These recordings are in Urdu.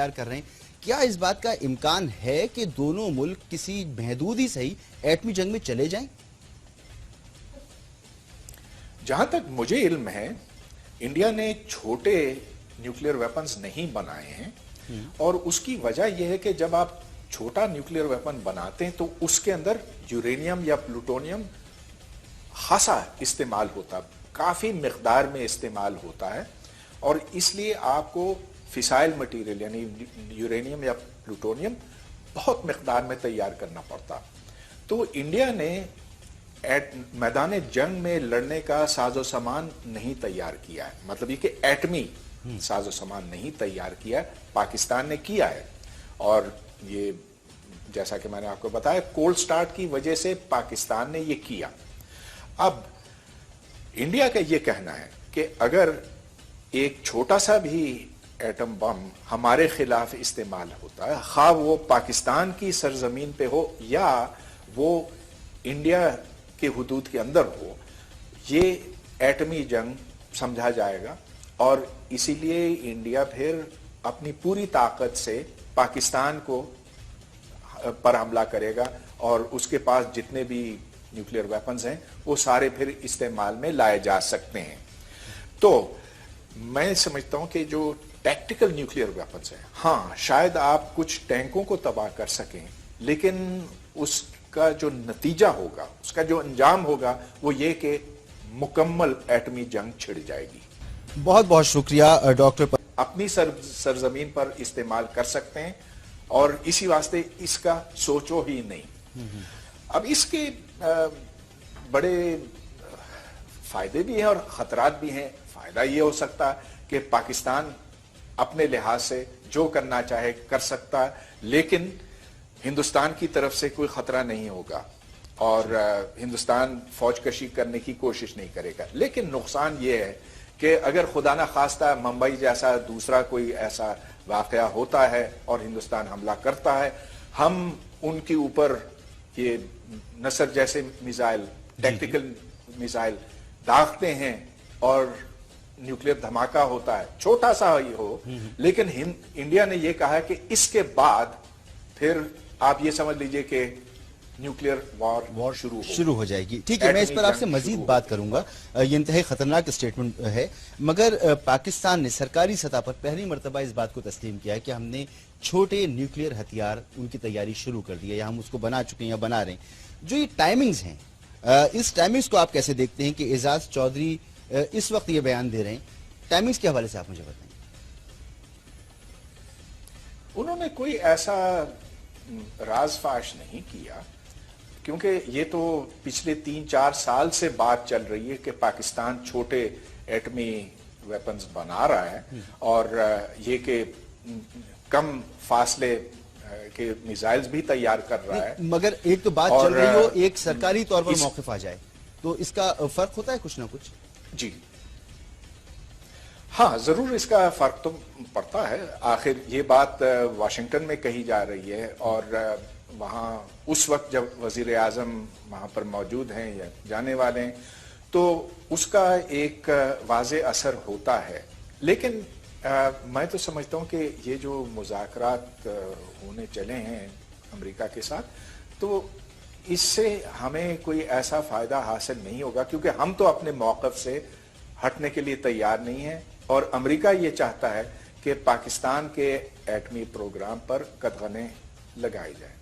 تیار کر رہے ہیں، کیا اس بات کا امکان ہے کہ دونوں ملک کسی محدود ہی صحیح ایٹمی جنگ میں چلے جائیں؟ جہاں تک مجھے علم ہے انڈیا نے چھوٹے نیوکلیئر ویپنز نہیں بنائے ہیں، اور اس کی وجہ یہ ہے کہ جب آپ چھوٹا نیوکلیئر ویپن بناتے ہیں تو اس کے اندر یورینیم یا پلوٹونیم خاصا استعمال ہوتا، کافی مقدار میں استعمال ہوتا ہے، اور اس لیے آپ کو فسائل مٹیریل یعنی یورینیم یا پلوٹونیم بہت مقدار میں تیار کرنا پڑتا. تو انڈیا نے میدان جنگ میں لڑنے کا ساز و سامان نہیں تیار کیا ہے، مطلب یہ کہ ایٹمی ساز و سامان نہیں تیار کیا ہے، پاکستان نے کیا ہے. اور یہ جیسا کہ میں نے آپ کو بتایا کولڈ سٹارٹ کی وجہ سے پاکستان نے یہ کیا. اب انڈیا کا یہ کہنا ہے کہ اگر ایک چھوٹا سا بھی ایٹم بم ہمارے خلاف استعمال ہوتا ہے، خواہ وہ پاکستان کی سرزمین پہ ہو یا وہ انڈیا کے حدود کے اندر ہو، یہ ایٹمی جنگ سمجھا جائے گا، اور اسی لیے انڈیا پھر اپنی پوری طاقت سے پاکستان کو پر حملہ کرے گا، اور اس کے پاس جتنے بھی نیوکلیئر ویپنز ہیں وہ سارے پھر استعمال میں لائے جا سکتے ہیں. تو میں سمجھتا ہوں کہ جو ٹیکٹیکل نیوکلیئر ویپنز ہیں، ہاں شاید آپ کچھ ٹینکوں کو تباہ کر سکیں، لیکن اس کا جو نتیجہ ہوگا، اس کا جو انجام ہوگا وہ یہ کہ مکمل ایٹمی جنگ چھڑ جائے گی. بہت بہت شکریہ ڈاکٹر. اپنی سرزمین پر استعمال کر سکتے ہیں، اور اسی واسطے اس کا سوچو ہی نہیں. اب اس کے بڑے فائدے بھی ہیں اور خطرات بھی ہیں. فائدہ یہ ہو سکتا ہے کہ پاکستان اپنے لحاظ سے جو کرنا چاہے کر سکتا ہے، لیکن ہندوستان کی طرف سے کوئی خطرہ نہیں ہوگا، اور ہندوستان فوج کشی کرنے کی کوشش نہیں کرے گا. لیکن نقصان یہ ہے کہ اگر خدا نہ خواستہ ممبئی جیسا دوسرا کوئی ایسا واقعہ ہوتا ہے اور ہندوستان حملہ کرتا ہے، ہم ان کے اوپر یہ نصر جیسے میزائل، ٹیکٹیکل میزائل داغتے ہیں اور نیوکلیئر دھماکہ ہوتا ہے، چھوٹا سا ہی ہو. لیکن انڈیا نے یہ کہا ہے کہ اس کے بعد پھر آپ یہ سمجھ لیجئے کہ نیوکلیئر وار شروع ہو جائے گی. ٹھیک ہے، میں اس پر آپ سے مزید بات کروں گا. یہ انتہائی خطرناک اسٹیٹمنٹ ہے، مگر پاکستان نے سرکاری سطح پر پہلی مرتبہ اس بات کو تسلیم کیا ہے کہ ہم نے چھوٹے نیوکلیئر ہتھیار ان کی تیاری شروع کر دی ہے، یا ہم اس کو بنا چکے ہیں یا بنا رہے ہیں. جو یہ ٹائمنگز ہیں، اس ٹائمنگز کو آپ کیسے دیکھتے ہیں کہ اعزاز چودھری اس وقت یہ بیان دے رہے ہیں؟ ٹائمنگز کے حوالے سے آپ مجھے بتائیں. انہوں نے کوئی ایسا راز فاش نہیں کیا، کیونکہ یہ تو پچھلے 3-4 سال سے بات چل رہی ہے کہ پاکستان چھوٹے ایٹمی ویپنز بنا رہا ہے، اور یہ کہ کم فاصلے کے میزائلز بھی تیار کر رہا ہے. مگر ایک تو بات چل رہی ہو، ایک سرکاری طور پر موقف آ جائے، تو اس کا فرق ہوتا ہے کچھ نہ کچھ. جی ہاں، ضرور اس کا فرق تو پڑتا ہے. آخر یہ بات واشنگٹن میں کہی جا رہی ہے، اور وہاں اس وقت جب وزیر اعظم وہاں پر موجود ہیں یا جانے والے ہیں تو اس کا ایک واضح اثر ہوتا ہے. لیکن میں تو سمجھتا ہوں کہ یہ جو مذاکرات ہونے چلے ہیں امریکہ کے ساتھ، تو اس سے ہمیں کوئی ایسا فائدہ حاصل نہیں ہوگا، کیونکہ ہم تو اپنے موقف سے ہٹنے کے لیے تیار نہیں ہیں، اور امریکہ یہ چاہتا ہے کہ پاکستان کے ایٹمی پروگرام پر قدغنیں لگائی جائیں.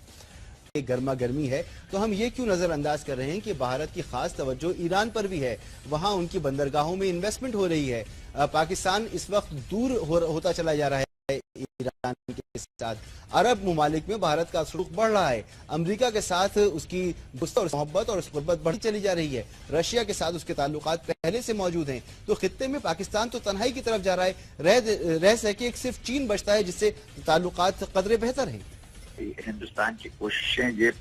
گرما گرمی ہے تو ہم یہ کیوں نظر انداز کر رہے ہیں کہ بھارت کی خاص توجہ ایران پر بھی ہے، وہاں ان کی بندرگاہوں میں انویسٹمنٹ ہو رہی ہے. پاکستان اس وقت دور ہوتا چلا جا رہا ہے ایران کے ساتھ. عرب ممالک میں بھارت کا سلوک بڑھ رہا ہے، امریکہ کے ساتھ اس کی دوستی اور محبت اور قربت بڑھتی چلی جا رہی ہے، رشیا کے ساتھ اس کے تعلقات پہلے سے موجود ہیں. تو خطے میں پاکستان تو تنہائی کی طرف جا رہا ہے، رہ سکے صرف چین بچتا ہے جس سے تعلقات قدرے بہتر ہیں. ہندوستان کی کوششیں یہ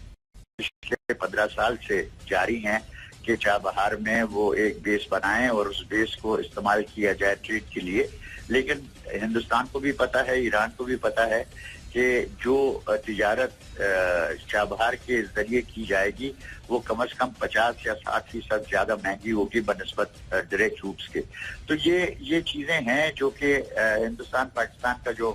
پچھلے 15 سال سے جاری ہیں کہ چابہار میں وہ ایک بیس بنائیں اور اس بیس کو استعمال کیا جائے ٹریڈ کے لیے. لیکن ہندوستان کو بھی پتا ہے، ایران کو بھی پتا ہے کہ جو تجارت چابہار کے ذریعے کی جائے گی وہ کم از کم 50 یا 60% زیادہ مہنگی ہوگی بنسبت ڈائریکٹ روٹس کے. تو یہ چیزیں ہیں جو کہ ہندوستان پاکستان کا جو